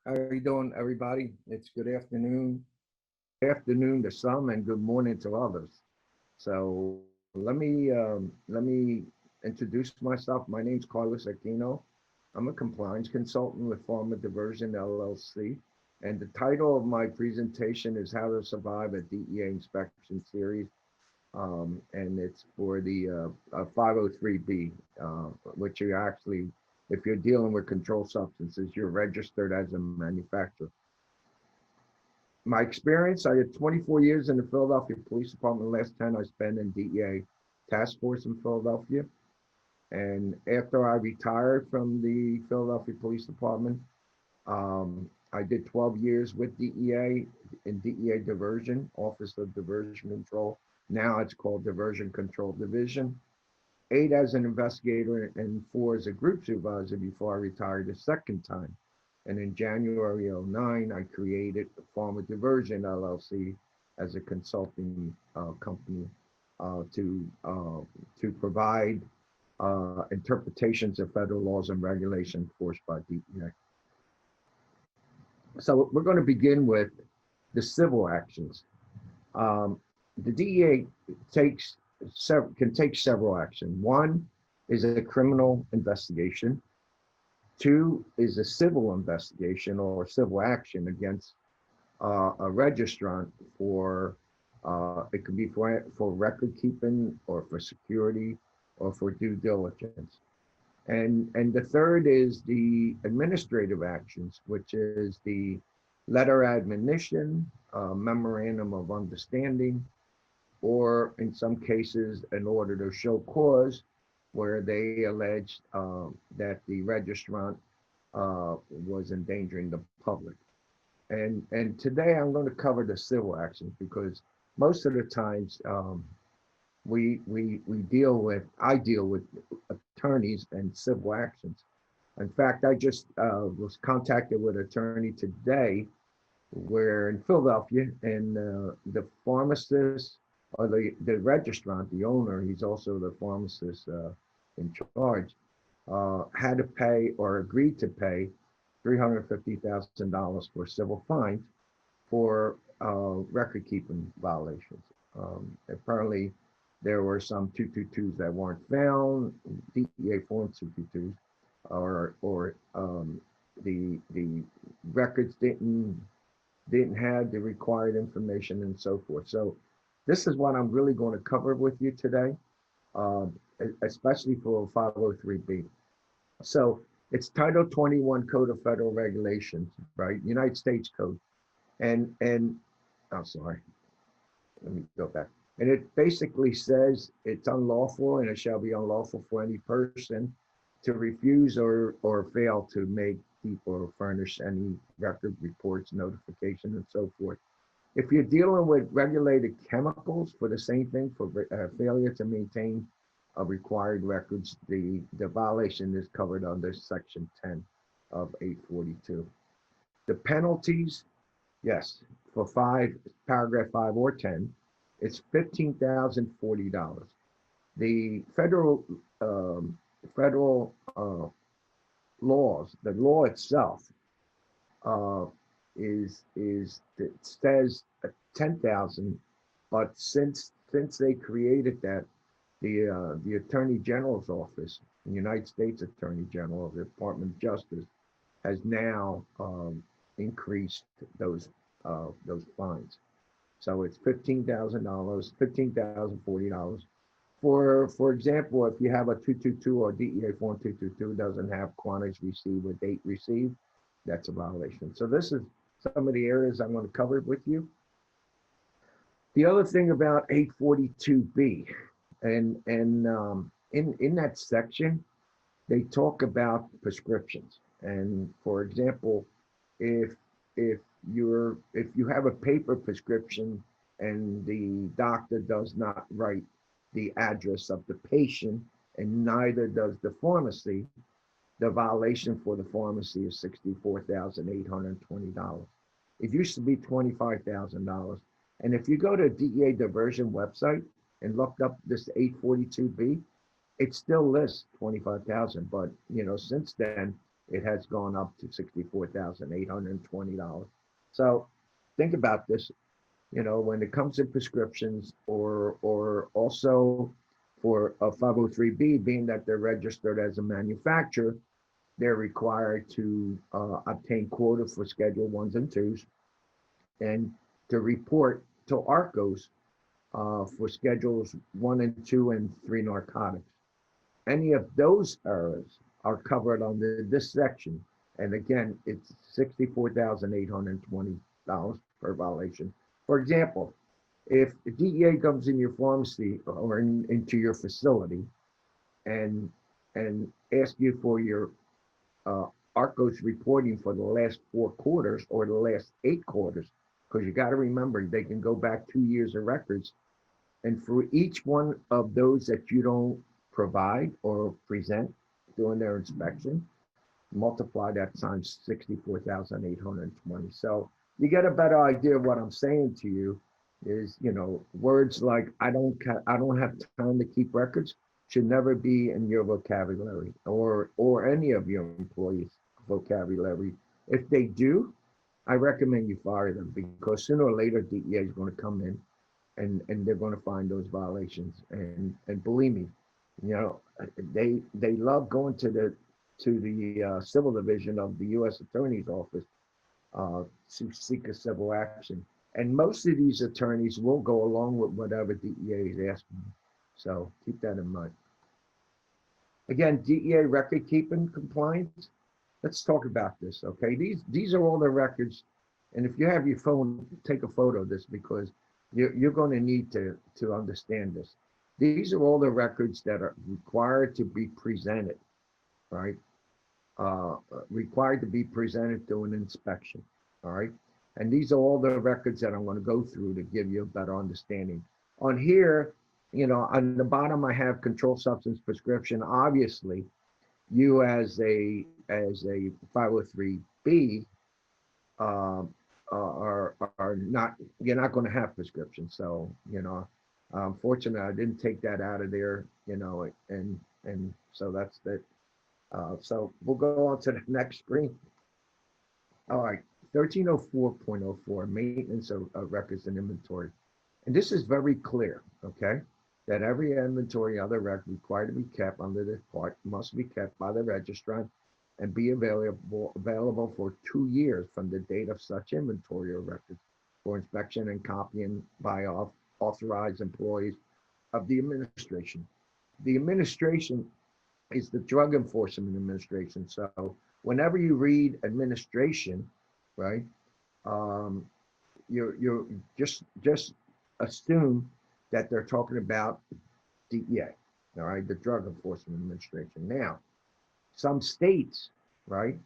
How are you doing, everybody? It's good afternoon to some, and good morning to others. So let me introduce myself. My name's Carlos Aquino. I'm a compliance consultant with Pharma Diversion LLC, and the title of my presentation is "How to Survive a DEA Inspection Series," and it's for the 503B, which you actually, if you're dealing with controlled substances, you're registered as a manufacturer. My experience, I had 24 years in the Philadelphia Police Department. The last 10 I spent in DEA task force in Philadelphia. And after I retired from the Philadelphia Police Department, I did 12 years with DEA in DEA Diversion, Office of Diversion Control. Now it's called Diversion Control Division. 8 as an investigator and 4 as a group supervisor before I retired a second time. And in January '09, I created Pharma Diversion LLC as a consulting company uh, to uh, to provide interpretations of federal laws and regulations enforced by DEA. So we're going to begin with the civil actions. Um, the DEA takes can take several actions. One is a criminal investigation. Two is a civil investigation or civil action against a registrant for it could be for record keeping or for security or for due diligence. And the third is the administrative actions, which is the letter admonition, memorandum of understanding, or in some cases, an order to show cause where they alleged that the registrant was endangering the public. And today I'm going to cover the civil actions because most of the times we deal with I deal with attorneys and civil actions. In fact, I just was contacted with an attorney today where in Philadelphia, and the pharmacist or the registrant, the owner, he's also the pharmacist in charge, had to pay or agreed to pay $350,000 for civil fines for record keeping violations. Apparently, there were some 222s that weren't found, DEA form 222s, or the records didn't have the required information and so forth. So this is what I'm really going to cover with you today, um, especially for 503B. So it's Title 21 Code of Federal Regulations, right? United States Code. And I'm sorry, let me go back. And it basically says it's unlawful and it shall be unlawful for any person to refuse or fail to make, keep, or furnish any record reports, notification, and so forth. If you're dealing with regulated chemicals for the same thing, for failure to maintain required records, the violation is covered under Section 10 of 842. The penalties, yes, for paragraph 5 or 10, it's $15,040. The federal laws, the law itself, uh, is it says 10,000, but since they created that, the Attorney General's office, the United States Attorney General of the Department of Justice, has now increased those fines. So it's $15,000, $15,040. For example, if you have a 222 or DEA form 222 doesn't have quantities received or date received, that's a violation. So this is some of the areas I'm going to cover with you. The other thing about 842B, and in that section, they talk about prescriptions. And for example, if if if you have a paper prescription and the doctor does not write the address of the patient and neither does the pharmacy, the violation for the pharmacy is $64,820. It used to be $25,000. And if you go to DEA Diversion website and look up this 842B, it still lists 25,000. But since then it has gone up to $64,820. So think about this, when it comes to prescriptions or also for a 503B, being that they're registered as a manufacturer, they're required to obtain quota for Schedule 1s and 2s and to report to ARCOS for Schedules 1 and 2 and 3 narcotics. Any of those errors are covered under this section. And again, it's $64,820 per violation. For example, if the DEA comes in your pharmacy or into your facility and asks you for your ARCOS reporting for the last 4 quarters or the last 8 quarters, because you got to remember they can go back 2 years of records. And for each one of those that you don't provide or present during their inspection, multiply that times 64,820. So you get a better idea of what I'm saying to you is, words like I don't have time to keep records should never be in your vocabulary or any of your employees' vocabulary. If they do, I recommend you fire them, because sooner or later DEA is going to come in and they're going to find those violations. And believe me, they love going to the civil division of the U.S. Attorney's Office to seek a civil action. And most of these attorneys will go along with whatever DEA is asking. So keep that in mind. Again, DEA record keeping compliance. Let's talk about this, okay? These are all the records. And if you have your phone, take a photo of this, because you're going to need to understand this. These are all the records that are required to be presented, right? Required to be presented to an inspection, all right? And these are all the records that I'm going to go through to give you a better understanding. On here, on the bottom, I have controlled substance prescription. Obviously, you as a 503B are not, you're not going to have prescriptions. So, unfortunately, I didn't take that out of there, and so that's that. So we'll go on to the next screen. All right, 1304.04, maintenance of records and inventory. And this is very clear, okay? That every inventory other record required to be kept under this part must be kept by the registrant and be available for 2 years from the date of such inventory or records for inspection and copying by authorized employees of the administration. The administration is the Drug Enforcement Administration. So whenever you read administration, right, you're just assume that they're talking about DEA, all right, the Drug Enforcement Administration. Now, some states, right,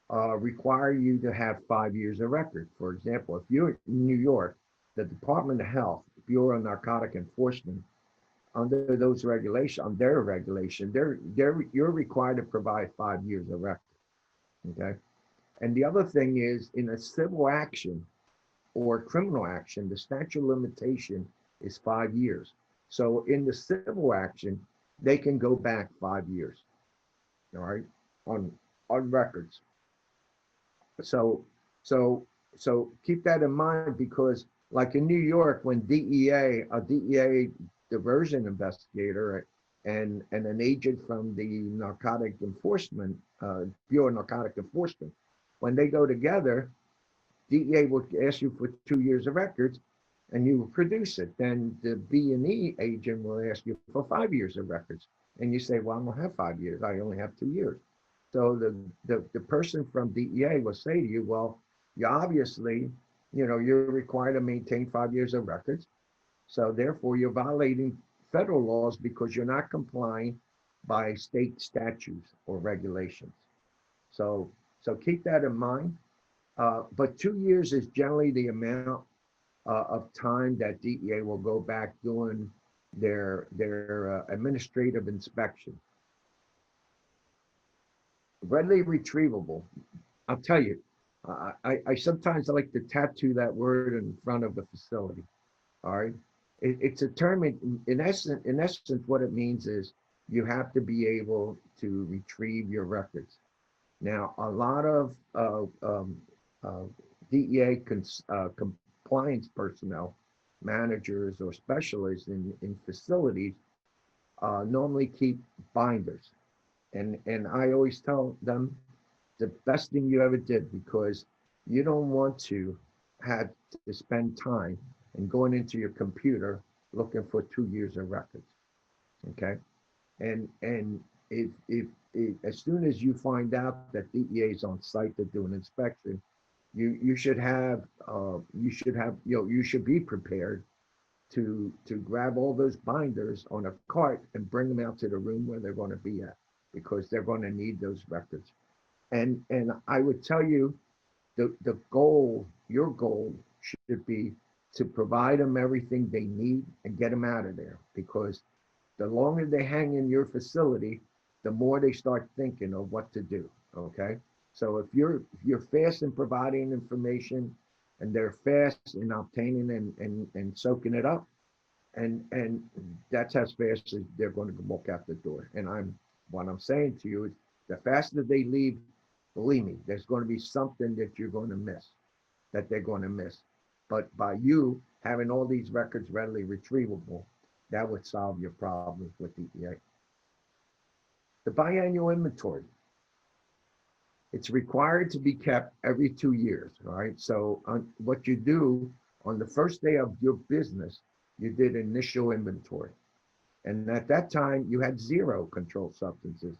require you to have 5 years of record. For example, if you're in New York, the Department of Health, Bureau of Narcotic Enforcement, under those regulations, on their regulation, you're required to provide 5 years of record. Okay. And the other thing is, in a civil action or criminal action, the statute of limitation is 5 years. So in the civil action, they can go back 5 years. All right, on records. So keep that in mind, because like in New York, when a DEA diversion investigator and an agent from the Narcotic Enforcement, Bureau of Narcotic Enforcement, when they go together, DEA will ask you for 2 years of records and you will produce it. Then the B&E agent will ask you for 5 years of records. And you say, well, I don't have 5 years, I only have 2 years. So the person from DEA will say to you, well, you obviously, you're required to maintain 5 years of records. So therefore you're violating federal laws because you're not complying by state statutes or regulations. So keep that in mind. But 2 years is generally the amount of time that DEA will go back doing their administrative inspection. Readily retrievable. I'll tell you, I sometimes like to tattoo that word in front of the facility. All right, it's a term. In essence, what it means is you have to be able to retrieve your records. Now, a lot of uh, DEA compliance personnel, managers or specialists in facilities normally keep binders. And I always tell them the best thing you ever did, because you don't want to have to spend time and going into your computer looking for 2 years of records. Okay. And if as soon as you find out that DEA is on site to do an inspection, you should have you should be prepared to grab all those binders on a cart and bring them out to the room where they're going to be at, because they're going to need those records. And I would tell you the goal, your goal should be to provide them everything they need and get them out of there, because the longer they hang in your facility, the more they start thinking of what to do. Okay. So if you're fast in providing information and they're fast in obtaining and soaking it up, and that's as fast as they're going to walk out the door. And what I'm saying to you is the faster they leave, believe me, there's going to be something that you're going to miss, that they're going to miss. But by you having all these records readily retrievable, that would solve your problems with DEA. The biannual inventory, it's required to be kept every 2 years. All right. So what you do on the first day of your business, you did initial inventory. And at that time, you had zero controlled substances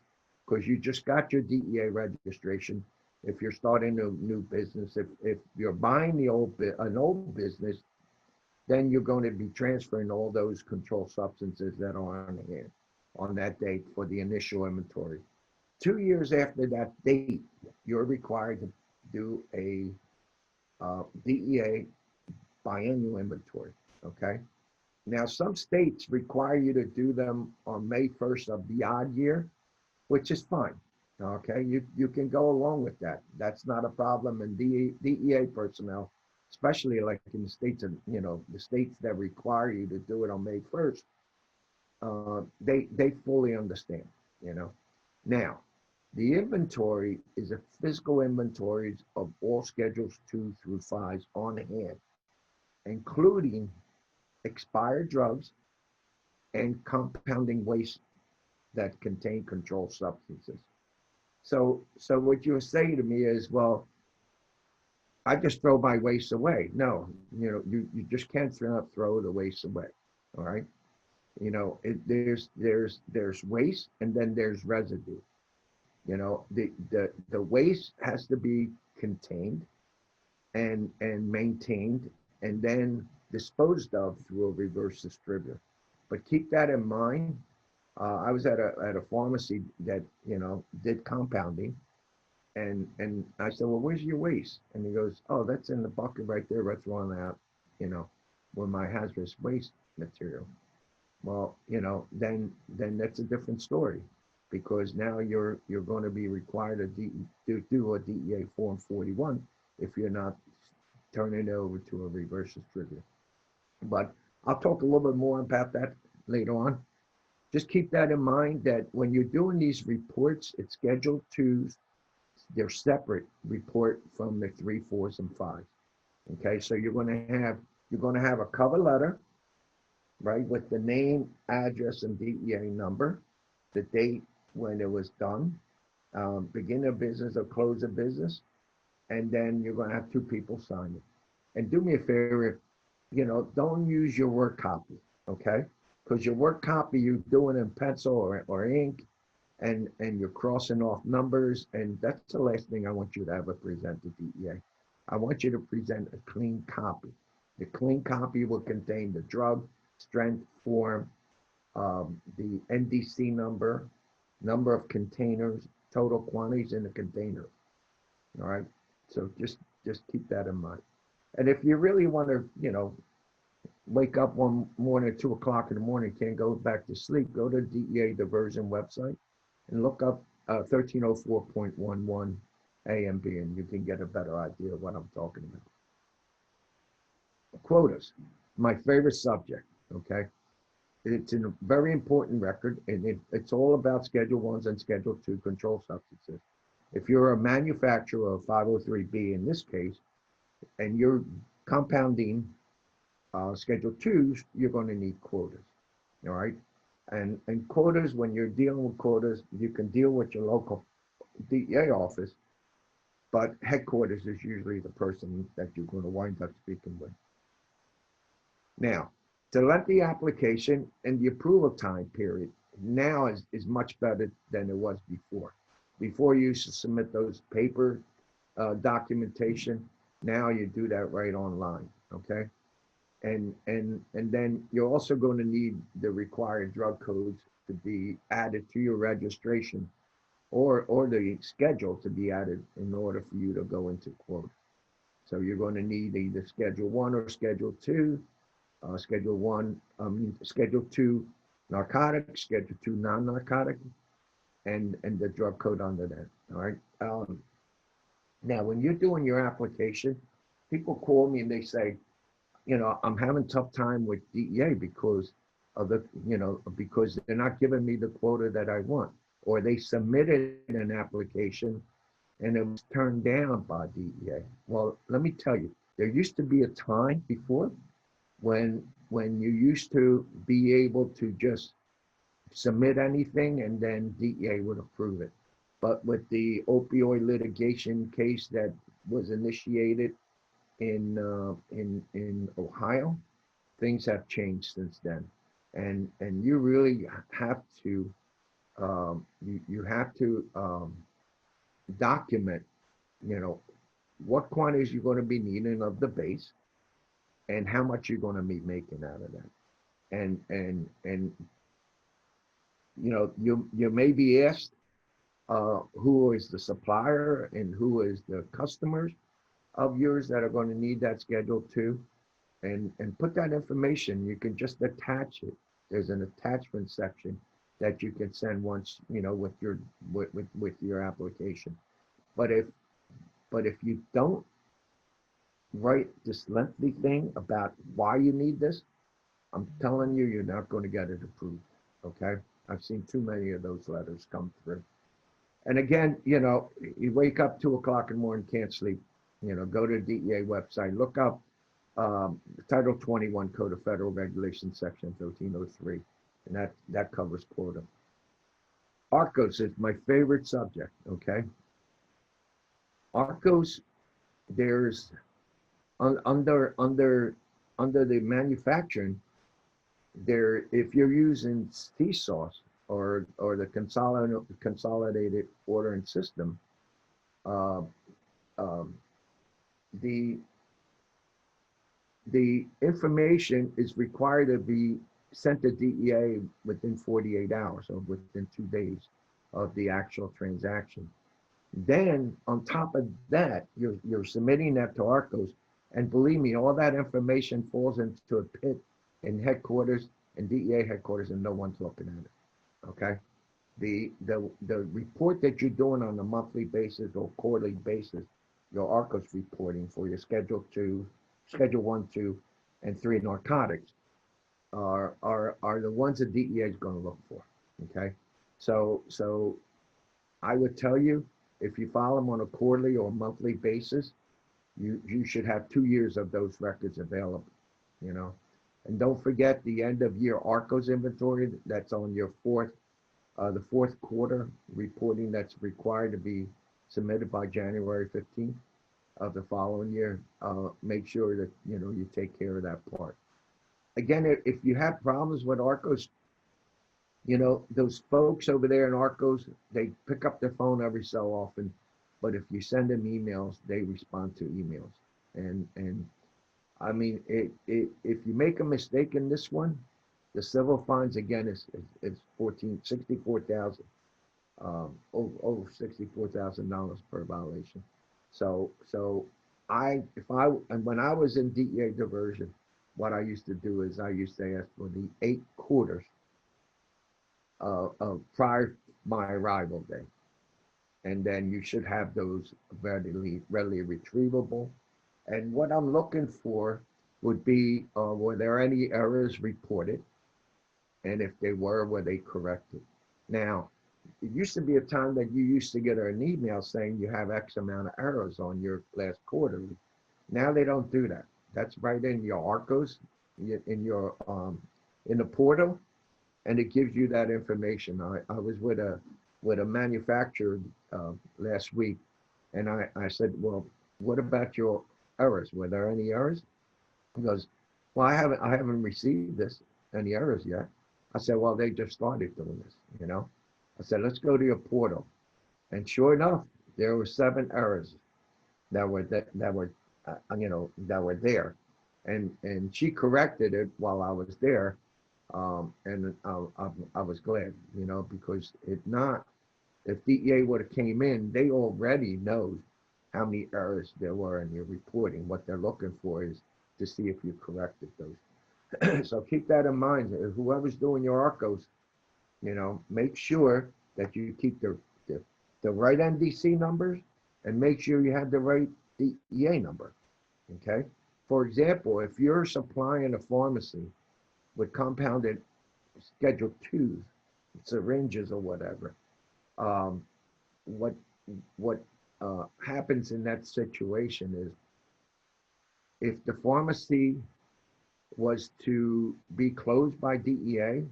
because you just got your DEA registration. If you're starting a new business, if you're buying an old business, then you're going to be transferring all those controlled substances that are on hand on that date for the initial inventory. 2 years after that date, you're required to do a DEA biannual inventory. Okay. Now, some states require you to do them on May 1st of the odd year, which is fine. Okay, you can go along with that. That's not a problem. And DEA personnel, especially like in the states, the states that require you to do it on May 1st, they fully understand. You know. Now, the inventory is a physical inventory of all schedules 2 through 5 on hand, including expired drugs and compounding waste that contain controlled substances. So what you say to me is, well, I just throw my waste away. No, you just can't throw the waste away. All right. There's waste and then there's residue. The waste has to be contained and maintained and then disposed of through a reverse distributor. But keep that in mind. I was at a pharmacy that did compounding, and I said, well, where's your waste? And he goes, oh, that's in the bucket right there. That's throwing out, you know, with my hazardous waste material. Well, then that's a different story, because now you're going to be required to do a DEA Form 41 if you're not turning it over to a reverse distributor. But I'll talk a little bit more about that later on. Just keep that in mind that when you're doing these reports, it's scheduled to, they're separate report from the 3, 4s, and 5s. Okay, so you're going to have a cover letter, right, with the name, address, and DEA number, the date when it was done, beginning of business or close of business, and then you're going to have 2 people sign it. And do me a favor, don't use your work copy, okay? Because your work copy, you're doing in pencil or ink, and you're crossing off numbers, and that's the last thing I want you to ever present to DEA. I want you to present a clean copy. The clean copy will contain the drug, strength, form, the NDC number, number of containers, total quantities in the container. All right. So just keep that in mind. And if you really want to, wake up one morning at 2 o'clock in the morning, can't go back to sleep, go to DEA diversion website and look up 1304.11 A and B, and you can get a better idea of what I'm talking about. Quotas, my favorite subject. Okay. It's a very important record, and it's all about Schedule 1s and Schedule 2 controlled substances. If you're a manufacturer of 503B in this case, and you're compounding Schedule 2s, you're going to need quotas, all right? And quotas, when you're dealing with quotas, you can deal with your local DEA office, but headquarters is usually the person that you're going to wind up speaking with. Now, to let the application and the approval time period now is much better than it was before. Before you used to submit those paper documentation. Now you do that right online, okay? And then you're also going to need the required drug codes to be added to your registration or the schedule to be added in order for you to go into quota. So you're going to need either Schedule 1 or Schedule 2. Schedule 2 narcotic, Schedule 2 non-narcotic, and the drug code under that, all right? Now, when you're doing your application, people call me and they say, I'm having a tough time with DEA because of because they're not giving me the quota that I want, or they submitted an application and it was turned down by DEA. Well, let me tell you, there used to be a time before when you used to be able to just submit anything and then DEA would approve it. But with the opioid litigation case that was initiated in Ohio, things have changed since then, and you really have to you have to document, what quantities you're going to be needing of the base, and how much you're going to be making out of that, and you may be asked who is the supplier and who is the customers of yours that are going to need that Schedule 2, and put that information. You can just attach it. There's an attachment section that you can send once, with your application. But if you don't write this lengthy thing about why you need this, I'm telling you, you're not going to get it approved. Okay? I've seen too many of those letters come through. And again, you wake up 2 o'clock in the morning, can't sleep. Go to the DEA website, look up Title 21 Code of Federal Regulations, Section 1303, and that covers quota. ARCOS is my favorite subject. Okay, ARCOS, there's under the manufacturing, there, if you're using CSAUS or the consolidated ordering system, the information is required to be sent to DEA within 48 hours, or within 2 days of the actual transaction. Then on top of that, you're submitting that to ARCOS, and believe me, all that information falls into a pit in headquarters and DEA headquarters, and no one's looking at it. Okay, the report that you're doing on a monthly basis or quarterly basis, your ARCOS reporting for your Schedule 2, Schedule 1, 2, and 3 narcotics are the ones that DEA is going to look for. Okay, so I would tell you, if you file them on a quarterly or monthly basis, you should have 2 years of those records available. And don't forget the end of year ARCOS inventory. That's on your the fourth quarter reporting that's required to be submitted by January 15th of the following year. Make sure that you take care of that part. Again, if you have problems with ARCOS, those folks over there in ARCOS, they pick up their phone every so often, but if you send them emails, they respond to emails. And I mean, if you make a mistake in this one, the civil fines again is $64,000, over $64,000 per violation. So when I was in DEA diversion, what I used to do is I used to ask for the 8 quarters of prior my arrival day, and then you should have those readily retrievable. And what I'm looking for would be, were there any errors reported? And if they were they corrected? Now, it used to be a time that you used to get an email saying you have X amount of errors on your last quarterly. Now they don't do that. That's right in your ARCOS, in the portal, and it gives you that information. I was with a manufacturer last week, and I said, well, what about your errors? Were there any errors? He goes, well, I haven't received any errors yet. I said, well, they just started doing this. I said, let's go to your portal. And sure enough, there were 7 errors that were there. And she corrected it while I was there. And I was glad, because if DEA would have came in, they already know how many errors there were in your reporting. What they're looking for is to see if you corrected those. So keep that in mind. Whoever's doing your ARCOS, make sure that you keep the right NDC numbers and make sure you have the right DEA number. Okay. For example, if you're supplying a pharmacy with compounded Schedule 2 syringes or whatever, what happens in that situation is if the pharmacy was to be closed by DEA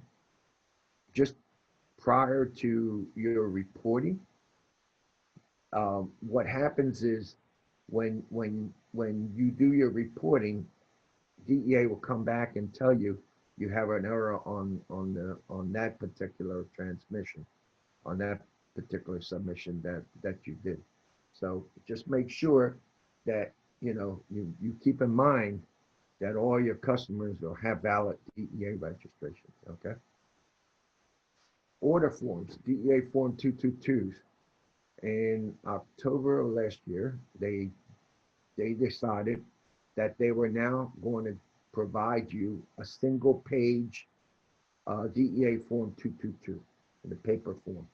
just prior to your reporting, what happens is when you do your reporting, DEA will come back and tell you you have an error on that particular transmission, on that particular submission that you did. So just make sure that you keep in mind that all your customers will have valid DEA registrations. Okay. Order forms, DEA Form 222s. In October of last year, they decided that they were now going to provide you a single page DEA Form 222 in the paper form.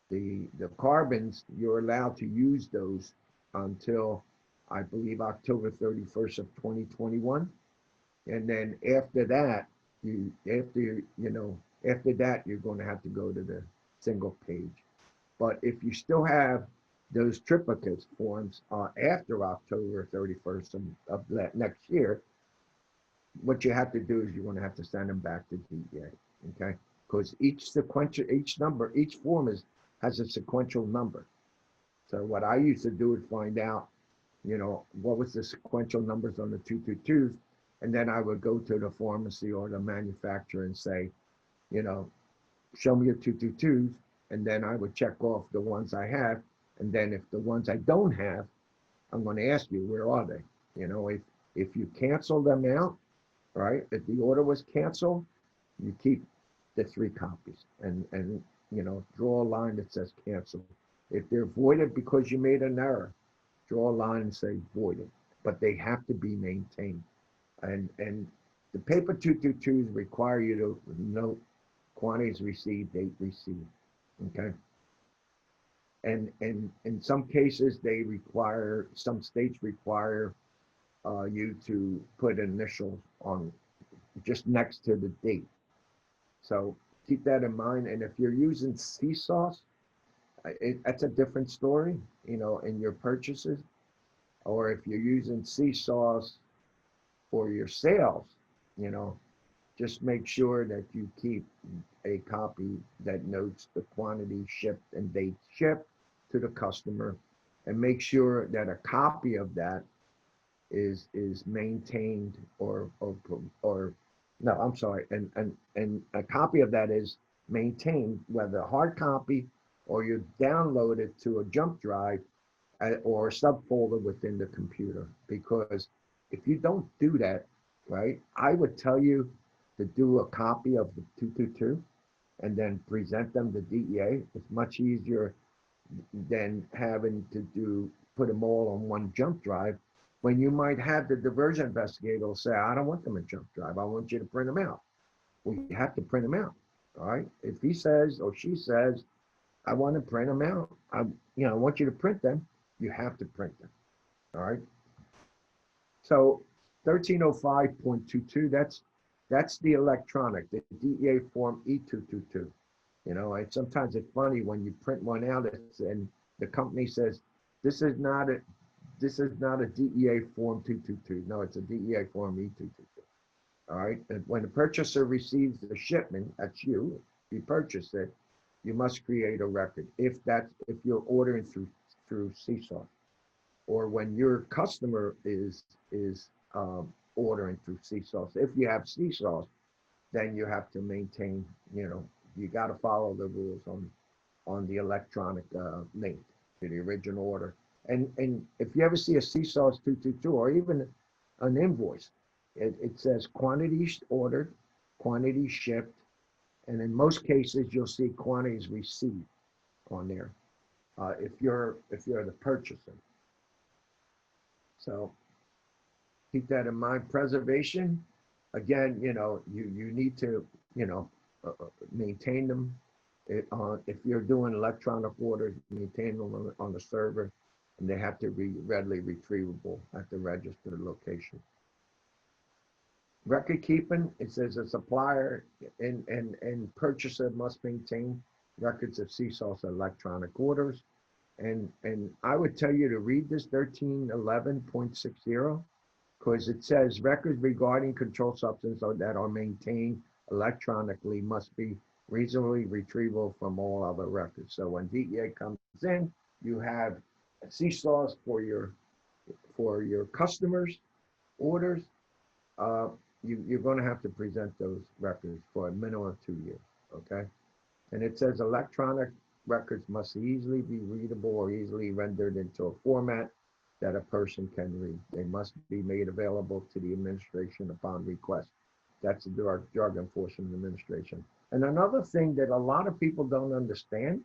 The carbons, you're allowed to use those until I believe October 31st of 2021. And then after that, after that, you're going to have to go to the single page. But if you still have those triplicate forms after October 31st of next year, what you have to do is you're going to have to send them back to DEA, okay? Because each form has a sequential number. So what I used to do is find out, what was the sequential numbers on the 222s, and then I would go to the pharmacy or the manufacturer and say, show me your 222s, and then I would check off the ones I have, and then if the ones I don't have, I'm going to ask you, where are they? If you cancel them out, right? If the order was canceled, you keep the 3 copies and draw a line that says cancel. If they're voided because you made an error, draw a line and say voided, but they have to be maintained. And the paper 222s require you to note quantities received, date received, okay? And in some cases, some states require you to put initials on just next to the date. So keep that in mind. And if you're using CSAUS, that's a different story, in your purchases. Or if you're using CSAUS for your sales, just make sure that you keep a copy that notes the quantity shipped and date shipped to the customer, and make sure that a copy of that is maintained and a copy of that is maintained, whether a hard copy or you download it to a jump drive or a subfolder within the computer. Because if you don't do that, right, I would tell you to do a copy of the 222 and then present them to DEA. It's much easier than having to put them all on one jump drive, when you might have the diversion investigator say, I don't want them in jump drive, I want you to print them out. Well, you have to print them out, all right? If he says or she says, I want to print them out, I want you to print them, you have to print them, all right? So 1305.22, that's the electronic, the DEA Form E222. Sometimes it's funny when you print one out, and the company says, this is not a, this is not a DEA form 222. No, it's a DEA form E222. All right. And when the purchaser receives the shipment, that's you purchase it, you must create a record. If you're ordering through CSAR, or when your customer is ordering through CSAR. If you have CSAR, then you have to maintain, you got to follow the rules on the electronic link to the original order. And if you ever see a CSARS 222 or even an invoice, it says quantities ordered, quantities shipped, and in most cases you'll see quantities received on there. If you're the purchaser, so keep that in mind. Preservation, again, you need to maintain them. If you're doing electronic orders, maintain them on the server, and they have to be readily retrievable at the registered location. Record keeping, it says a supplier and purchaser must maintain records of CSARS electronic orders. And I would tell you to read this 1311.60, because it says records regarding controlled substance that are maintained electronically must be reasonably retrievable from all other records. So when DEA comes in, you have CSARS for your customers' orders. You're going to have to present those records for a minimum of 2 years. Okay, and it says electronic records must easily be readable or easily rendered into a format that a person can read. They must be made available to the administration upon request. That's the Drug Enforcement Administration. And another thing that a lot of people don't understand,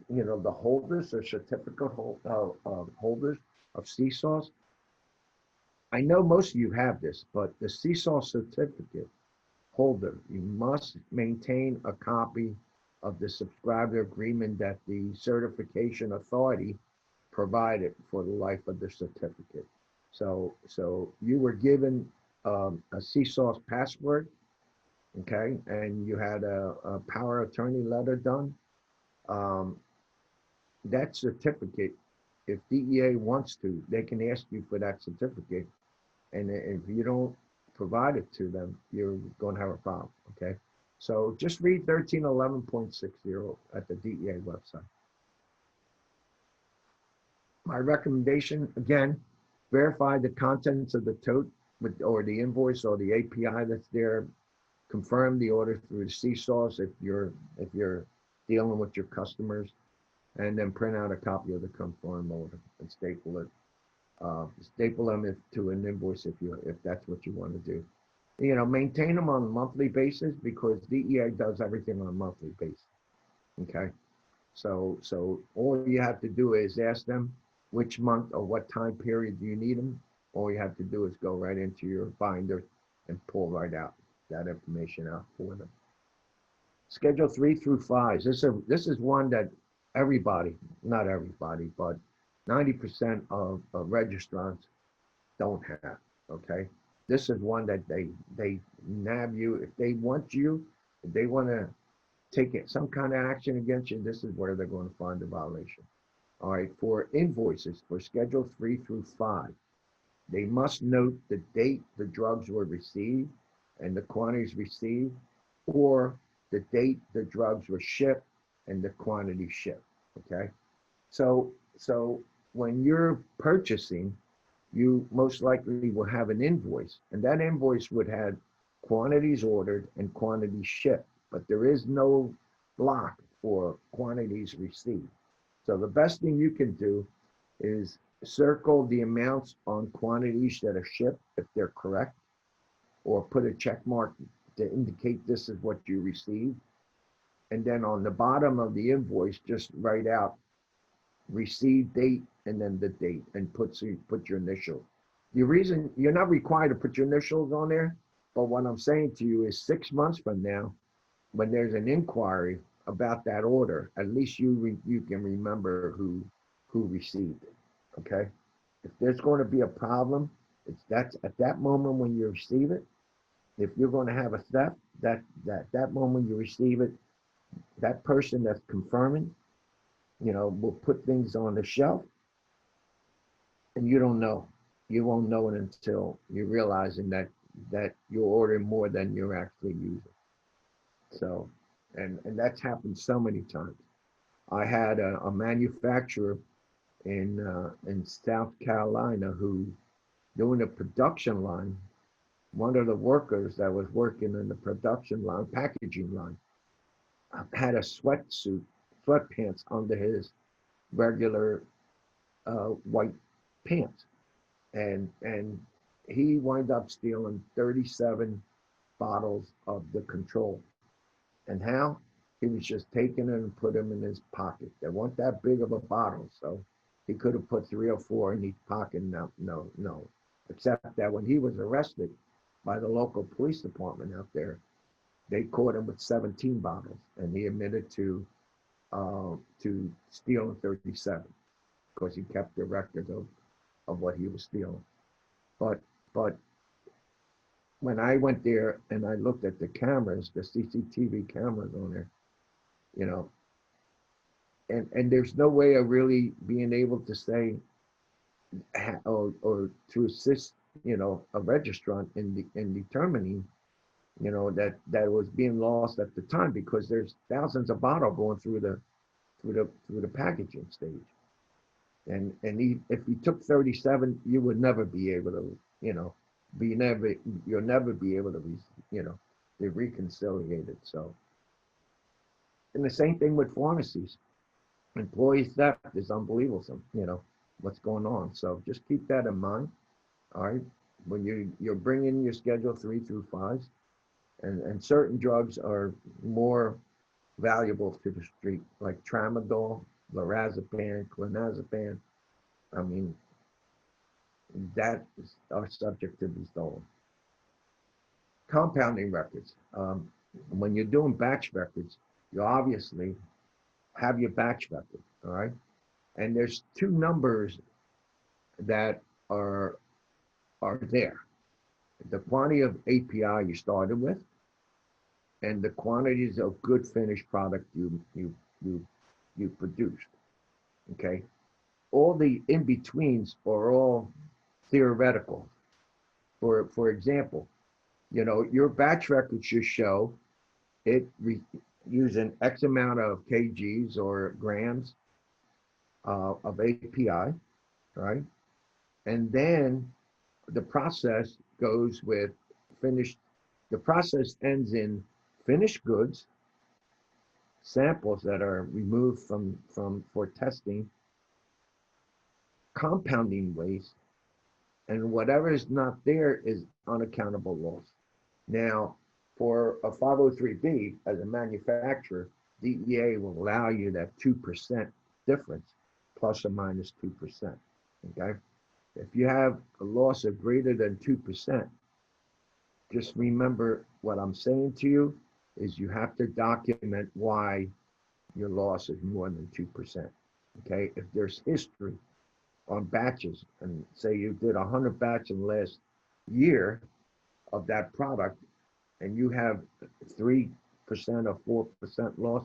the holders or certificate holders of CSARS. I know most of you have this, but the CSARS certificate holder, you must maintain a copy of the subscriber agreement that the certification authority provided for the life of the certificate. So you were given a CSARS password, okay, and you had a power attorney letter done. That certificate, if DEA wants to, they can ask you for that certificate, and if you don't provide it to them, you're going to have a problem. Okay, so just read 1311.60 at the DEA website. My recommendation, again, verify the contents of the tote or the invoice or the API that's there. Confirm the order through the CSARS if you're dealing with your customers, and then print out a copy of the confirmed order and staple it. Staple them to an invoice if that's what you want to do. Maintain them on a monthly basis, because DEA does everything on a monthly basis. Okay, so all you have to do is ask them which month or what time period do you need them. All you have to do is go right into your binder and pull right out that information out for them. Schedule 3 through 5. This is one that everybody, not everybody, but 90% of registrants don't have. Okay, this is one that they nab you if they want to take some kind of action against you. This is where they're going to find the violation. All right, for invoices for Schedule 3 through 5, they must note the date the drugs were received and the quantities received, or the date the drugs were shipped and the quantity shipped. Okay, so when you're purchasing, you most likely will have an invoice, and that invoice would have quantities ordered and quantities shipped, but there is no block for quantities received. So the best thing you can do is circle the amounts on quantities that are shipped if they're correct, or put a check mark to indicate this is what you received. And then on the bottom of the invoice, just write out receive date and then the date, and put your initials. The reason you're not required to put your initials on there, but what I'm saying to you is 6 months from now, when there's an inquiry about that order, at least you can remember who received it. Okay, if there's going to be a problem, that's at that moment when you receive it. If you're going to have a theft, that moment you receive it, That person that's confirming, will put things on the shelf, and you don't know. You won't know it until you're realizing that you're ordering more than you're actually using. So, and that's happened so many times. I had a manufacturer in South Carolina who, doing the production line, one of the workers that was working in the production line, packaging line, had a sweatsuit, sweatpants under his regular white pants, and he wound up stealing 37 bottles of the control. And how? He was just taking it and put them in his pocket. They weren't that big of a bottle, so he could have put 3 or 4 in each pocket. No, no, no. Except that when he was arrested by the local police department out there, they caught him with 17 bottles, and he admitted to stealing 37 because he kept the record of what he was stealing. But but when I went there and I looked at the cameras, the CCTV cameras on there, you know, and there's no way of really being able to say or to assist, a registrant in determining, that was being lost at the time, because there's thousands of bottles going through the packaging stage. And if he took 37, you would never be able to, be never you'll never be able to be reconciliated. So, and the same thing with pharmacies. Employee theft is unbelievable. What's going on. So just keep that in mind. All right. When you're bringing your schedule 3 through 5s, and certain drugs are more valuable to the street, like tramadol, lorazepam, clonazepam. I mean, that are subject to be stolen. Compounding records. When you're doing batch records, you obviously have your batch record, all right? And there's two numbers that are there. The quantity of API you started with, and the quantities of good finished product you produced. Okay, all the in betweens are all theoretical. For example, your batch record should show it using X amount of kgs or grams of API, right? And then the process goes with finished. The process ends in finished goods, samples that are removed from for testing, compounding waste, and whatever is not there is unaccountable loss. Now, for a 503B as a manufacturer, DEA will allow you that 2% difference, plus or minus 2%. Okay, if you have a loss of greater than 2%, just remember what I'm saying to you is you have to document why your loss is more than 2%. Okay, if there's history on batches, and say you did 100 batches last year of that product, and you have 3% or 4% loss,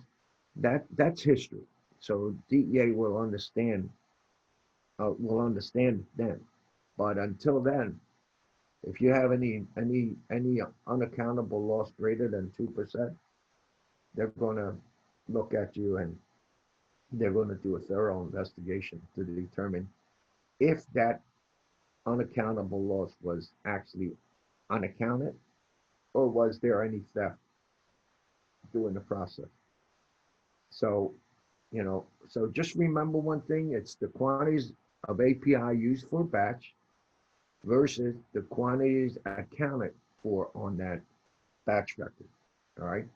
that's history. So DEA will understand then. But until then, if you have any unaccountable loss greater than 2%, they're going to look at you, and they're going to do a thorough investigation to determine if that unaccountable loss was actually unaccounted, or was there any theft during the process. So, so just remember one thing: it's the quantities of API used for a batch versus the quantities accounted for on that batch record. All right,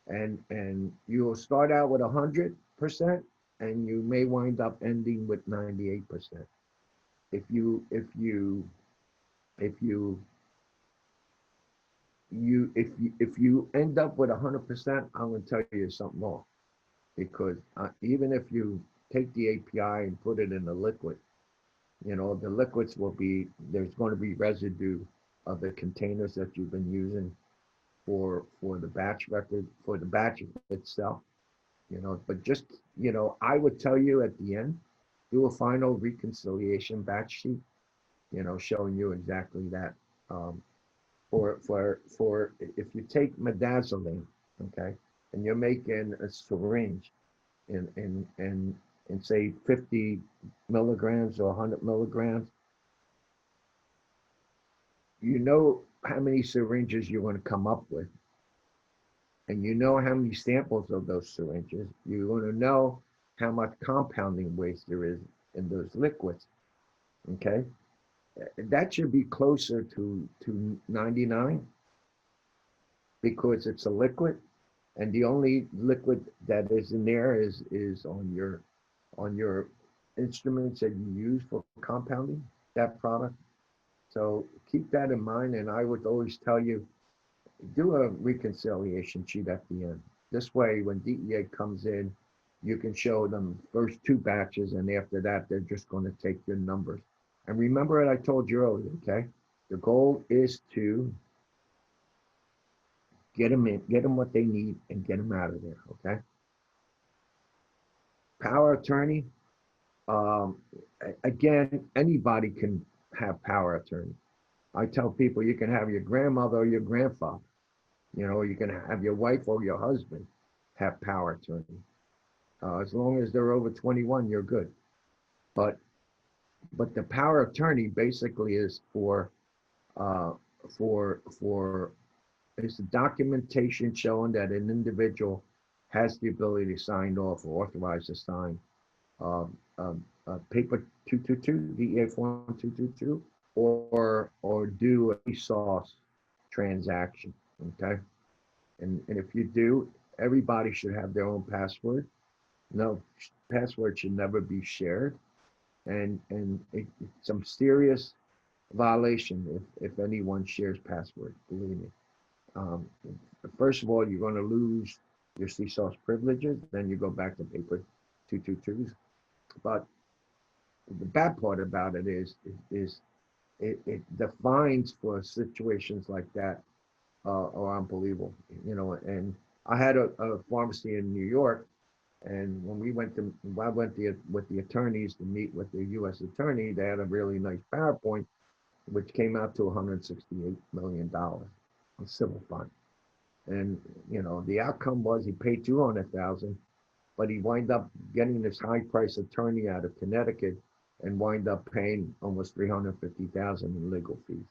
and you'll start out with 100%, and you may wind up ending with 98%. If you if you if you if you end up with 100%, I'm going to tell you something wrong, because even if you take the API and put it in the liquid, the liquids there's going to be residue of the containers that you've been using for the batch record, for the batch itself. But just, I would tell you at the end, do a final reconciliation batch sheet, showing you exactly that. Um, for if you take midazoline, okay, and you're making a syringe in say 50 milligrams or 100 milligrams, you know how many syringes you're going to come up with, and you know how many samples of those syringes. You're going to know how much compounding waste there is in those liquids. Okay, that should be closer to 99 because it's a liquid, and the only liquid that is in there is on your instruments that you use for compounding that product. So keep that in mind, and I would always tell you, do a reconciliation sheet at the end. This way, when DEA comes in, you can show them first two batches, and after that, they're just going to take your numbers. And remember what I told you earlier, okay? The goal is to get them in, get them what they need, and get them out of there, okay? Power attorney, um, again, anybody can have power attorney. I tell people you can have your grandmother or your grandfather. You can have your wife or your husband have power attorney. As long as they're over 21, you're good. But but the power attorney basically is uh, for it's a documentation showing that an individual has the ability to sign off or authorized to sign paper 222, DEA form 222, or do a sauce transaction. Okay. And if you do, everybody should have their own password. No, password should never be shared. And some serious violation if anyone shares password, believe me. Um, First of all, you're going to lose your CSAUS privileges. Then you go back to paper 222s. But the bad part about it is it defines for situations like that are unbelievable. And I had a pharmacy in New York, and I went with the attorneys to meet with the U.S. attorney. They had a really nice PowerPoint, which came out to $168 million on civil fine. And the outcome was he paid 200,000, but he wind up getting this high price attorney out of Connecticut and wind up paying almost 350,000 in legal fees.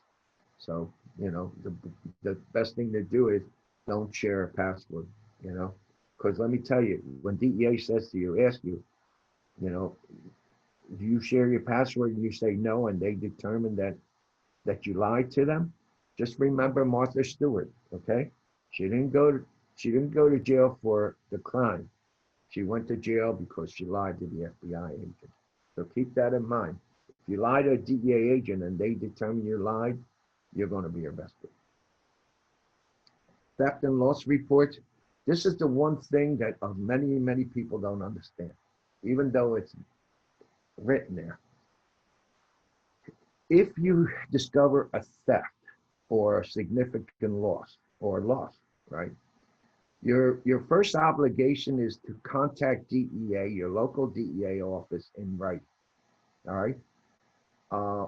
So, the best thing to do is don't share a password, because let me tell you, when DEA says to you, ask you, you know, do you share your password and you say no, and they determine that you lied to them, just remember Martha Stewart, okay? She didn't go to she didn't go to jail for the crime. She went to jail because she lied to the FBI agent. So keep that in mind. If you lie to a DEA agent and they determine you lied, you're going to be arrested. Theft and loss reports. This is the one thing that many, many people don't understand, even though it's written there. If you discover a theft or a significant loss, right? Your first obligation is to contact DEA, your local DEA office, in writing. All right.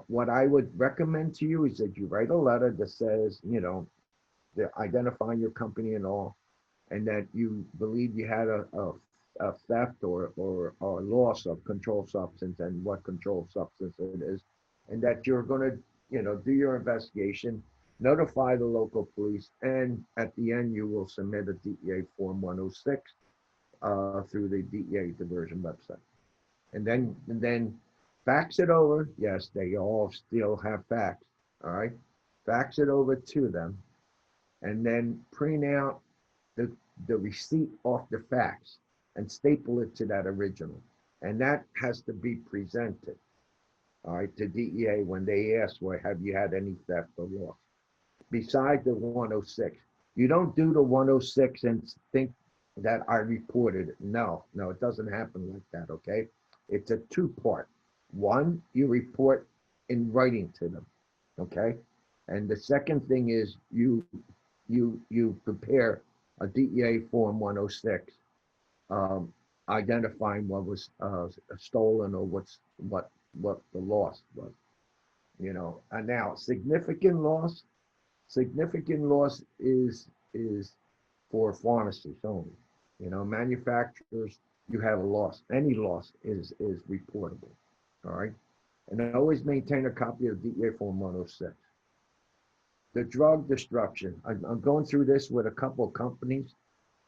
What I would recommend to you is that you write a letter that says, identifying your company and all, and that you believe you had a theft or loss of controlled substance and what controlled substance it is, and that you're going to, do your investigation, notify the local police, and at the end you will submit a DEA Form 106 through the DEA diversion website, and then fax it over. Yes, they all still have fax. All right, fax it over to them, and then print out the, the receipt off the fax and staple it to that original. And that has to be presented, all right, to DEA when they ask, well, have you had any theft or loss? Besides the 106. You don't do the 106 and think that I reported it. No, it doesn't happen like that, okay? It's a two-part. One, you report in writing to them, okay? And the second thing is you prepare a DEA Form 106 um, identifying what was stolen or what the loss was. And now significant loss is for pharmacies only. Manufacturers, you have a loss. Any loss is reportable. All right, and always maintain a copy of DEA Form 106. The drug destruction. I'm going through this with a couple of companies,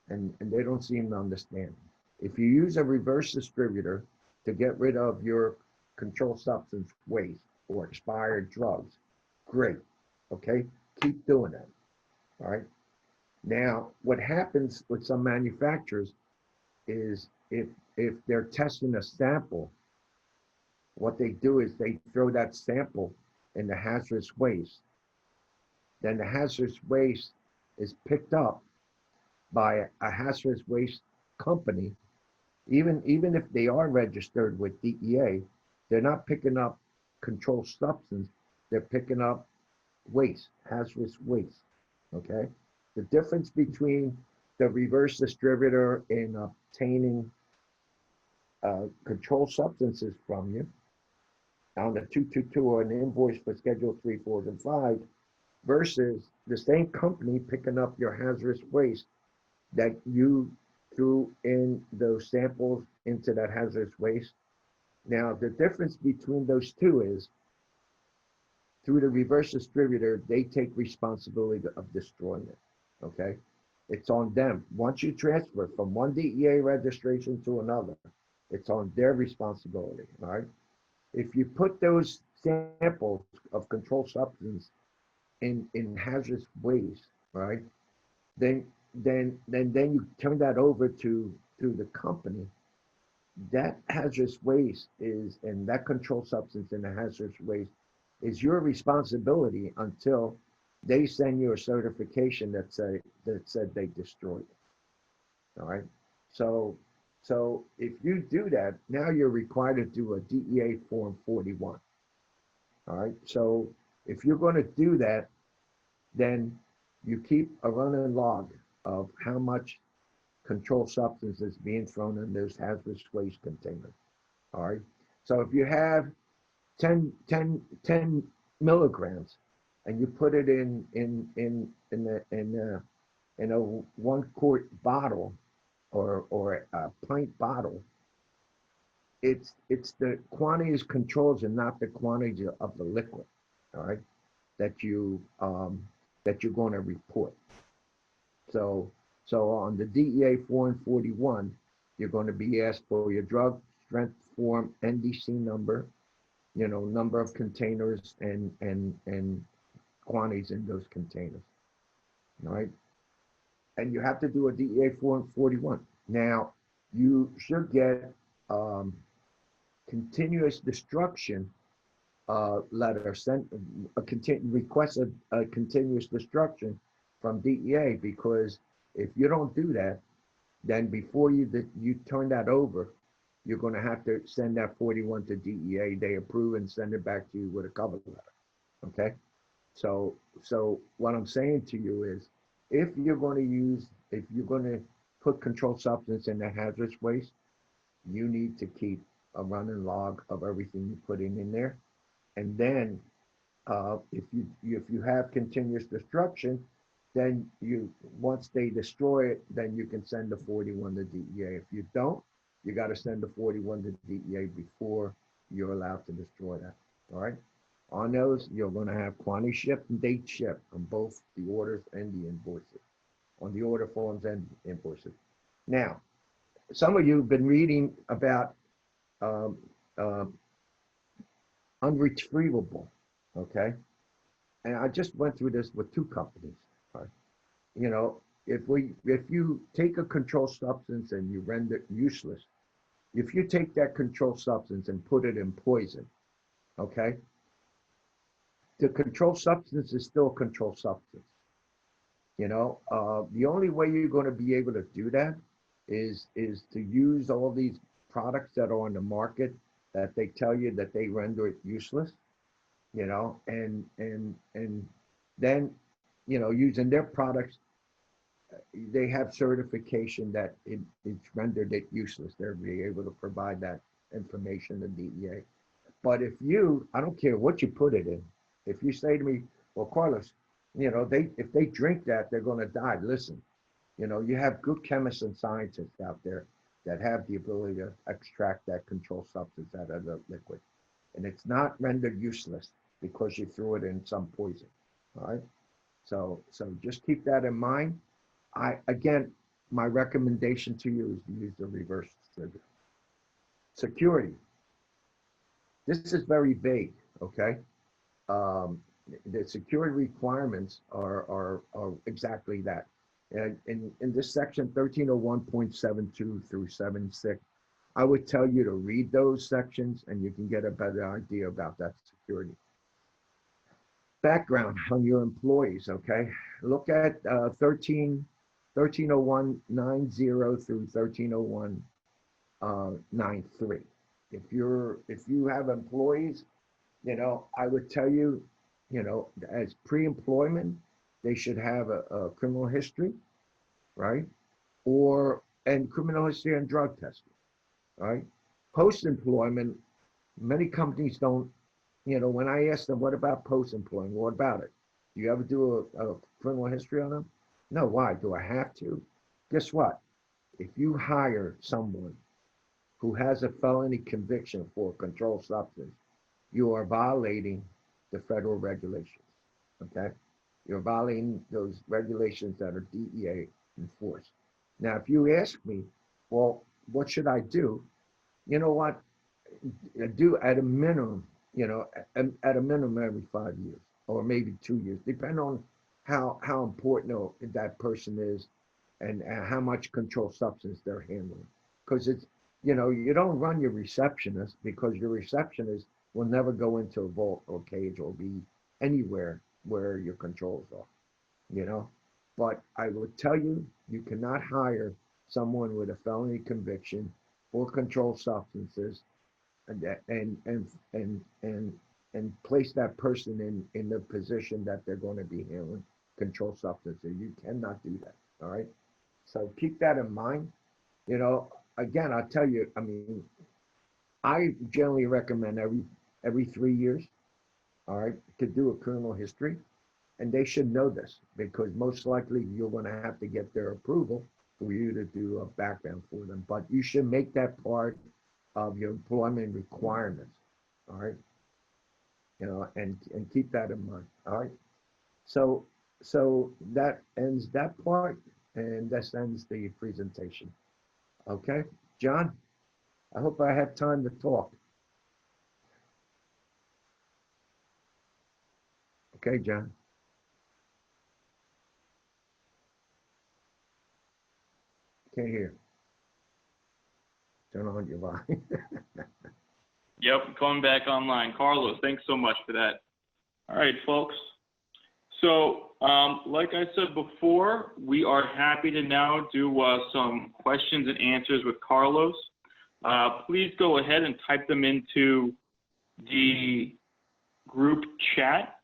and they don't seem to understand. If you use a reverse distributor to get rid of your controlled substance waste or expired drugs, great. Okay, keep doing that. All right. Now, what happens with some manufacturers is if they're testing a sample, what they do is they throw that sample in the hazardous waste. Then the hazardous waste is picked up by a hazardous waste company. Even if they are registered with DEA, they're not picking up controlled substance. They're picking up waste, hazardous waste. Okay. The difference between the reverse distributor in obtaining controlled substances from you on the 222 or an invoice for Schedule 3, 4, and 5 versus the same company picking up your hazardous waste that you threw in those samples into that hazardous waste. Now, the difference between those two is through the reverse distributor, they take responsibility of destroying it. Okay. It's on them. Once you transfer from one DEA registration to another, it's on their responsibility. All right. If you put those samples of controlled substance in hazardous waste, right? Then you turn that over to the company. That hazardous waste is, and that controlled substance in the hazardous waste is your responsibility until they send you a certification that said they destroyed it. All right. So if you do that, now you're required to do a DEA Form 41. All right. So if you're going to do that, then you keep a running log of how much controlled substance is being thrown in those hazardous waste containers. All right. So if you have 10 milligrams and you put it in a 1 quart bottle or a pint bottle, it's the quantity is controlled and not the quantity of the liquid. All right, that you that you're going to report. So on the DEA Form 41, you're going to be asked for your drug strength form NDC number, number of containers and quantities in those containers. All right. And you have to do a DEA Form 41. Now, you should get um, continuous destruction letter sent, request a continuous destruction from DEA, because if you don't do that, then before you turn that over, you're going to have to send that 41 to DEA. They approve and send it back to you with a cover letter. Okay. So what I'm saying to you is, if you're going to put controlled substance in the hazardous waste, you need to keep a running log of everything you put in there. And then if you have continuous destruction, then you once they destroy it, then you can send the 41 to DEA. If you don't, you got to send the 41 to DEA before you're allowed to destroy that. All right. On those, you're going to have quantity shipped and date shipped on both the orders and the invoices, on the order forms and invoices. Now, some of you have been reading about um, uh, unretrievable, okay? And I just went through this with two companies. Right? You know, if you take a controlled substance and you render it useless, if you take that controlled substance and put it in poison, okay, the controlled substance is still a controlled substance. The only way you're going to be able to do that is to use all these products that are on the market that they tell you that they render it useless, and then using their products, they have certification that it's rendered it useless. They're be able to provide that information to DEA. But I don't care what you put it in. If you say to me, well, Carlos, if they drink that, they're going to die. Listen, you have good chemists and scientists out there that have the ability to extract that controlled substance out of the liquid. And it's not rendered useless because you threw it in some poison. All right. So just keep that in mind. Again, my recommendation to you is to use the reverse trigger. Security. This is very vague, okay? The security requirements are exactly that. And in this section 1301.72 through 76, I would tell you to read those sections and you can get a better idea about that security. Background on your employees, okay? Look at 1301.90 through 1301.93. If you have employees, I would tell you, as pre-employment, they should have a criminal history, right? And criminal history and drug testing, right? Post-employment, many companies don't, when I ask them, what about post-employment? What about it? Do you ever do a criminal history on them? No, why? Do I have to? Guess what? If you hire someone who has a felony conviction for a controlled substance, you are violating the federal regulations, okay? You're violating those regulations that are DEA enforced. Now, if you ask me, well, what should I do? You know what? Do at a minimum, at a minimum every 5 years or maybe 2 years, depending on how important that person is and how much controlled substance they're handling. Because it's, you don't run your receptionist because your receptionist will never go into a vault or cage or be anywhere where your controls are, But I would tell you, you cannot hire someone with a felony conviction for controlled substances and place that person in the position that they're going to be handling controlled substances. You cannot do that. All right. So keep that in mind. Again, I'll tell you, I generally recommend every 3 years, all right, to do a criminal history. And they should know this because most likely you're going to have to get their approval for you to do a background for them. But you should make that part of your employment requirements, all right? And keep that in mind, all right? So that ends that part, and that ends the presentation. Okay, John, I hope I have time to talk. Okay, John. Can't hear. Turn on your volume. Yep, coming back online. Carlos, thanks so much for that. All right, folks. So, like I said before, we are happy to now do some questions and answers with Carlos. Please go ahead and type them into the group chat.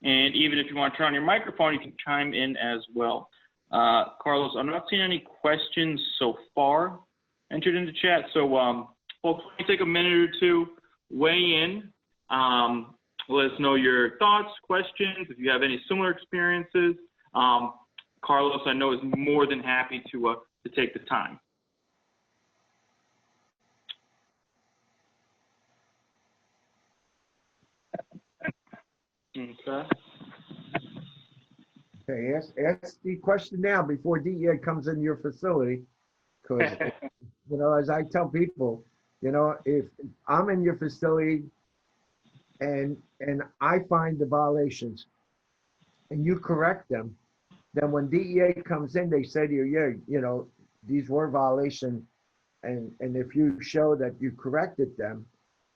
And even if you want to turn on your microphone, you can chime in as well. Carlos, I'm not seeing any questions so far entered into chat. So, folks, take a minute or two, weigh in. Let us know your thoughts, questions, if you have any similar experiences. Carlos, I know, is more than happy to take the time. Okay. Okay, ask the question now before DEA comes in your facility. Because, as I tell people, if I'm in your facility and I find the violations and you correct them, then when DEA comes in, they say to you, yeah, these were violations. And if you show that you corrected them,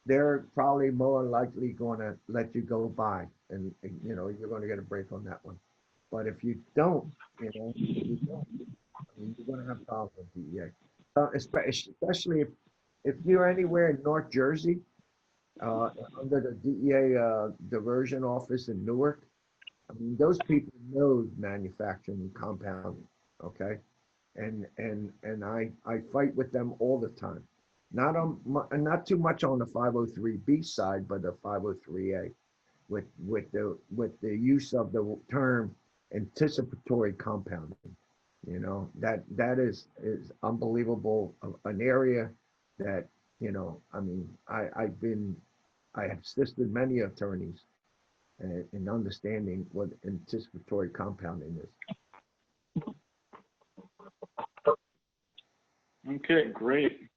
they're probably more likely going to let you go by. And you're going to get a break on that one. But if you don't, you're going to have problems with DEA. Especially if you're anywhere in North Jersey, under the DEA diversion office in Newark, those people know manufacturing and compounding. okay? And I fight with them all the time. Not too much on the 503B side, but the 503A with the use of the term anticipatory compounding. That is unbelievable. An area that, I mean, I have assisted many attorneys in understanding what anticipatory compounding is. Okay, great.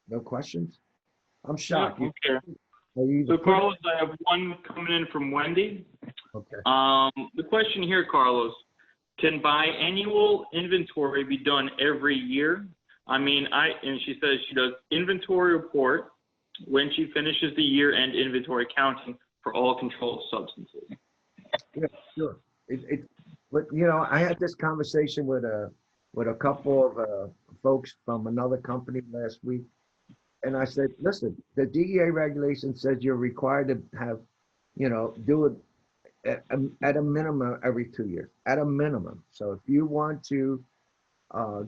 No questions? I'm Yeah, shocked. okay. You So put- Carlos, I have one coming in from Wendy. okay. The question here, Carlos, can biannual inventory be done every year? I mean, and she says she does inventory report when she finishes the year-end inventory counting for all controlled substances. Yeah, sure. But I had this conversation with a couple of folks from another company last week, and I said, listen, the DEA regulation says you're required to have, do it at a minimum every 2 years, at a minimum. So if you want to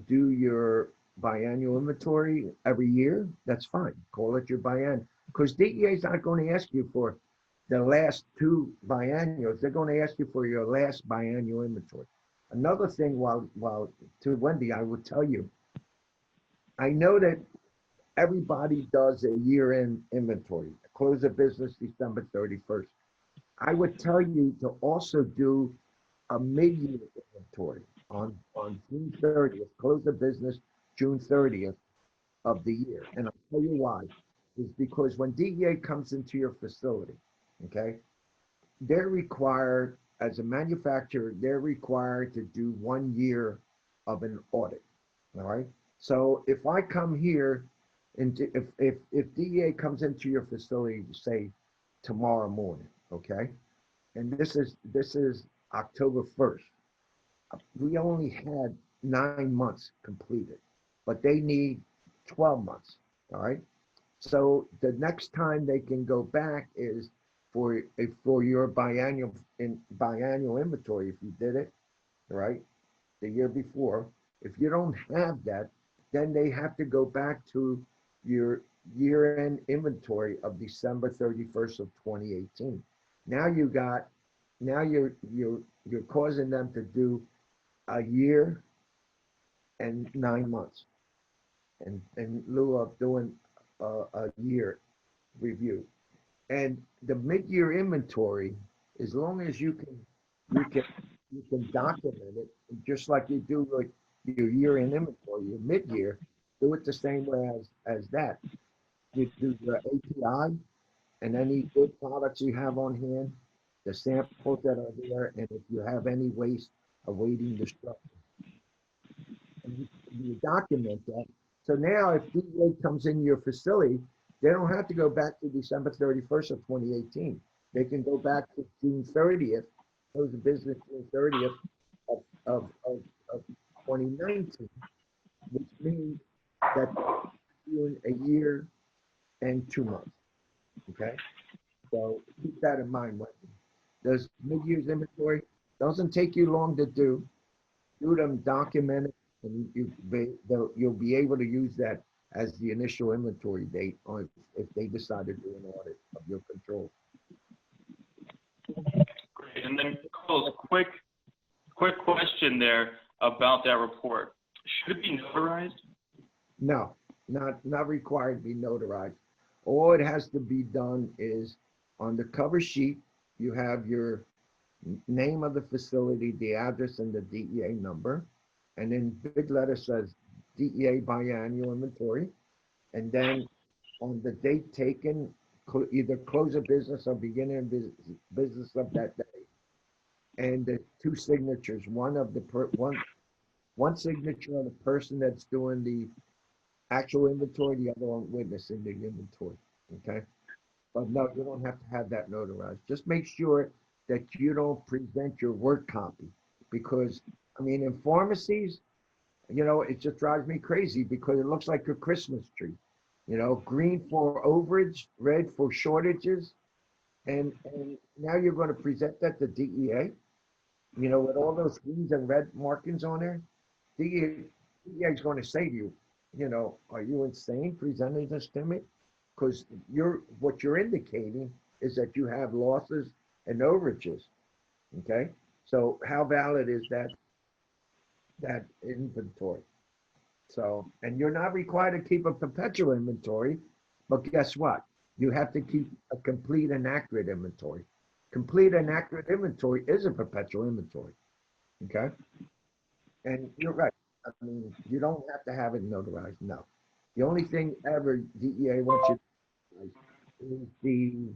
do your biannual inventory every year, that's fine. Call it your biannual, because DEA is not going to ask you for the last two biannuals. They're going to ask you for your last biannual inventory. Another thing, while to Wendy, I would tell you, I know that everybody does a year-end inventory, close of business December 31st. I would tell you to also do a mid-year inventory on June 30th, close of business June 30th of the year. And I'll tell you why. Is because when DEA comes into your facility, okay, they're required, as a manufacturer, they're required to do 1 year of an audit. All right. So if I come here and if DEA comes into your facility, say tomorrow morning, okay, and this is October 1st, we only had 9 months completed, but they need 12 months. All right. So the next time they can go back is for your biannual inventory. If you did it right the year before, if you don't have that, then they have to go back to your year-end inventory of December 31st of 2018. Now you're causing them to do a year and 9 months, and in lieu of doing a year review. And the mid-year inventory, as long as you can you can document it, just like you do like your year-end inventory, your mid-year, do it the same way as that. You do your API and any good products you have on hand, the samples that are there, and if you have any waste awaiting destruction. And you document that. So now if DEA comes in your facility, they don't have to go back to December 31st of 2018. They can go back to June 30th, close the business June 30th of 2019, which means that you're doing a year and 2 months. Okay? So keep that in mind. Does mid-year's inventory doesn't take you long to do. Do them, document it, and you'll be able to use that as the initial inventory date on if they decide to do an audit of your control. Great. And then, Carlos, quick question there about that report. Should it be notarized? No, not required to be notarized. All it has to be done is on the cover sheet, you have your name of the facility, the address, and the DEA number. And then big letter says DEA biannual inventory. And then on the date taken, either close of business or beginning of business of that day. And the two signatures, one signature on the person that's doing the actual inventory, the other one witnessing the inventory. Okay. But no, you don't have to have that notarized. Just make sure that you don't present your work copy, because I mean, in pharmacies, it just drives me crazy because it looks like a Christmas tree. Green for overage, red for shortages, and now you're going to present that to DEA, with all those greens and red markings on there. DEA is going to say to you, are you insane presenting this to me? Because what you're indicating is that you have losses and overages. Okay, so how valid is that inventory? So, and you're not required to keep a perpetual inventory, but guess what? You have to keep a complete and accurate inventory. Complete and accurate inventory is a perpetual inventory. Okay, and you're right. I mean, you don't have to have it notarized. No, the only thing ever DEA wants you to notarize is the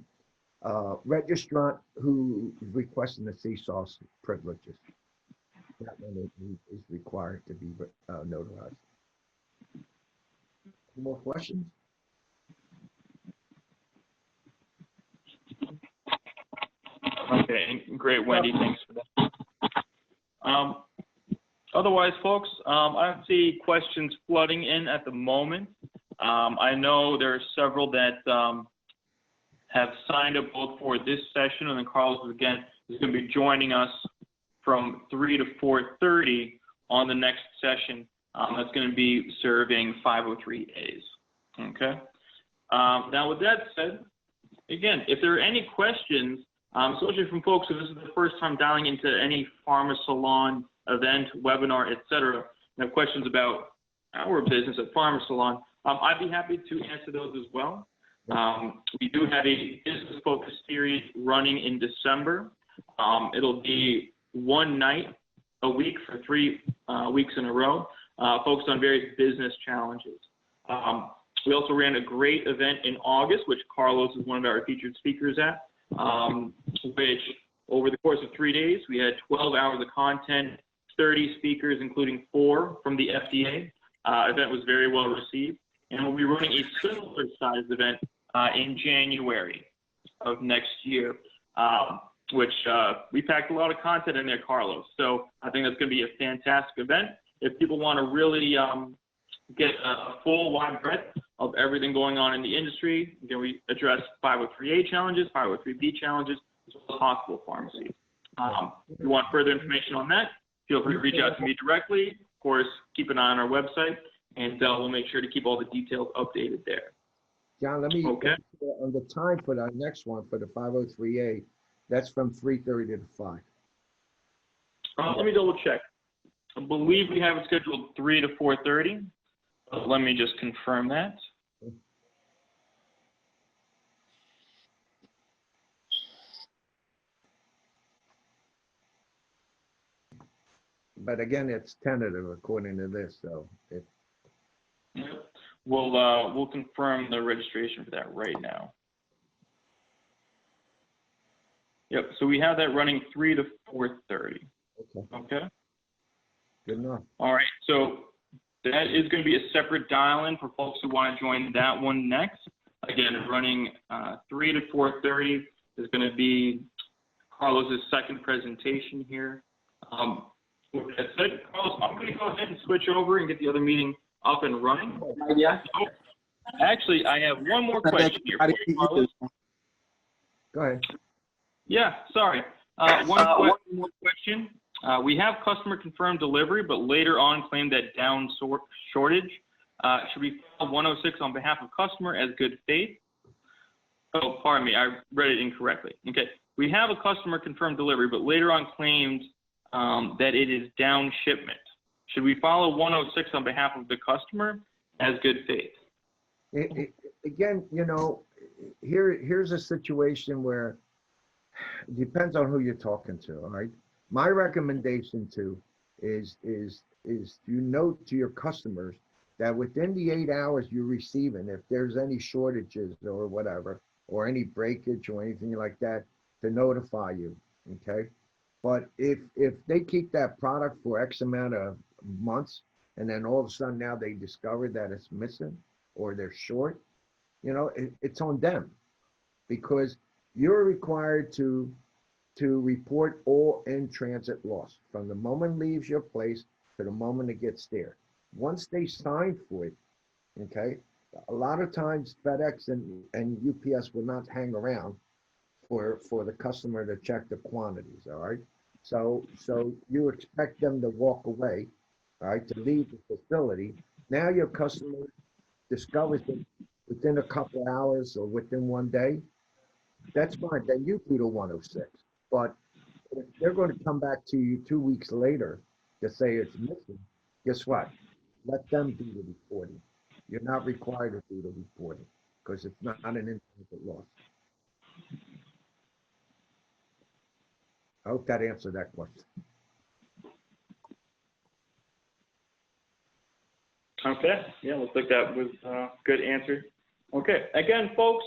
registrant who is requesting the CSOS privileges. That one is required to be notarized. Any more questions? Okay, great, Wendy. Thanks for that. Otherwise, folks, I don't see questions flooding in at the moment. I know there are several that have signed up both for this session, and then Carlos again is going to be joining us from 3 to 4:30 on the next session. That's going to be serving 503As. Okay. Now, with that said, again, if there are any questions, especially from folks who this is the first time dialing into any pharma salon event, webinar, etc., and have questions about our business at Pharma Salon, I'd be happy to answer those as well. We do have a business focus series running in December. It'll be one night a week for 3 weeks in a row, focused on various business challenges. We also ran a great event in August, which Carlos is one of our featured speakers at, which over the course of 3 days, we had 12 hours of content, 30 speakers, including 4 from the FDA. Event was very well received. And we'll be running a similar sized event in January of next year, which we packed a lot of content in there, Carlos. So I think that's going to be a fantastic event. If people want to really get a full wide breadth of everything going on in the industry, again, we address 503A challenges, 503B challenges, as well as hospital pharmacy. If you want further information on that, feel free to reach out to me directly. Of course, keep an eye on our website, and we'll make sure to keep all the details updated there. John, let me, Okay. on the time for the next one, for the 503A, that's from 3:30 to 5. Let me double check. I believe we have it scheduled 3 to 4:30. Let me just confirm that. But again, it's tentative according to this, so if Yep. We'll confirm the registration for that right now. Yep, so we have that running 3 to 4:30. okay, Okay. good enough. All right, so that is going to be a separate dial-in for folks who want to join that one next. Again, running 3 to 4:30 is going to be Carlos's second presentation here. With that said, Carlos, I'm going to go ahead and switch over and get the other meeting up and running. Yeah. Oh, actually, I have one more question here for you, Carlos. Go ahead. Yeah, sorry. One more question. We have customer confirmed delivery, but later on claimed that down shortage. Should we file 106 on behalf of customer as good faith? Oh, pardon me, I read it incorrectly. Okay, we have a customer confirmed delivery, but later on claimed that it is down shipment. Should we follow 106 on behalf of the customer as good faith? Again, here's a situation where it depends on who you're talking to, all right? My recommendation is you note to your customers that within the 8 hours you're receiving, if there's any shortages or whatever, or any breakage or anything like that, to notify you, okay? But if they keep that product for X amount of months, and then all of a sudden now they discover that it's missing or they're short, it's on them, because you're required to report all in-transit loss from the moment it leaves your place to the moment it gets there. Once they sign for it, okay, a lot of times FedEx and UPS will not hang around for the customer to check the quantities, all right? So you expect them to walk away, all right, to leave the facility. Now your customer discovers it within a couple of hours or within one day. That's fine, then you do the 106. But if they're going to come back to you 2 weeks later to say it's missing, guess what? Let them do the reporting. You're not required to do the reporting because it's not an infinite loss. I hope that answered that question. Okay, yeah, looks like that was a good answer. Okay, again, folks,